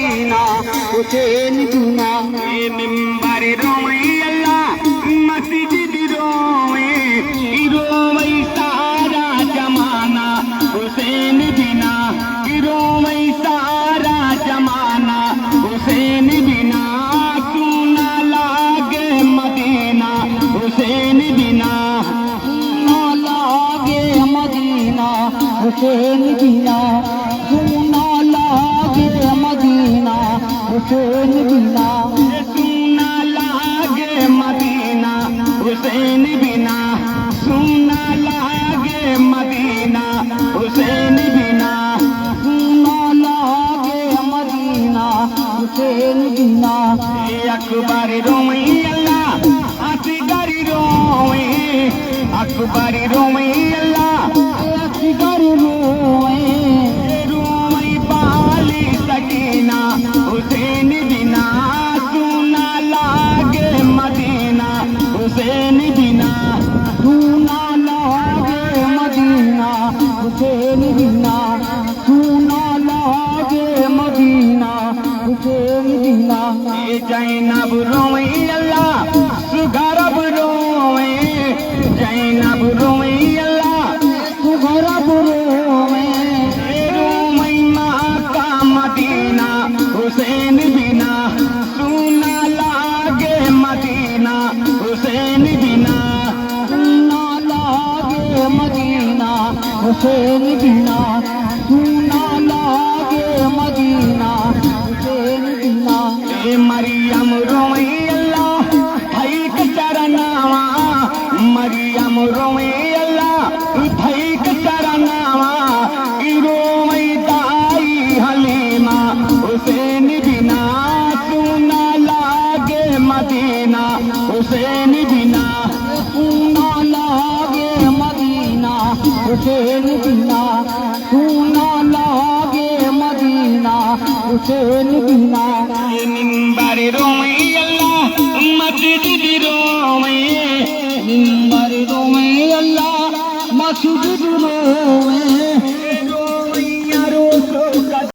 Medina Hussain बिना। ये मिंबर रोए अल्लाह मस्जिद रोए, रोए सारा जमाना हुसैन बिना, रोए सारा जमाना हुसैन बिना। सुना लागे मदीना हुसैन बिना, सुना लागे मदीना हुसैन बिना, सुना लागे मदीना हुसैन बिना, सुना लागे मदीना हुसैन बिना, सुना लागे मदीना हुसैन बिना, सुना लागे मदीना हुसैन बिना। अकबर रोए अल्लाह असगर रोए, अकबर रोए अल्लाह असगर रोए, रोए बाली सकीना हुसैन बिना। सुना लागे मदीना हुसैन बिना, सुना लागे मदीना हुसैन बिना, सुना लागे मदीना हुसैन बिना। जैनब रोए अल्लाह सुगरब रोए, जैनब रोए अल्लाह सुगरब रोए, रोए माँ का मदीना हुसैन बिना। सुना लागे मदीना हुसैन बिना, सुना लागे मदीना हुसैन बिना, सुना लागे मदीना हुसैन बिना। मरियम रोए अल्लाह भैक चरनावा, मरियम रोए अल्लाह भैक चरनावा, रोए दाई हलीमा हुसैन बिना। सुना लागे मदीना हुसैन बिना, सुना लागे मदीना हुसैन बिना, सुना लागे मदीना हुसैन बिना। मिंबर रोए अल्लाह मस्जिद रोए, मिंबर रोए अल्लाह मस्जिद रोए,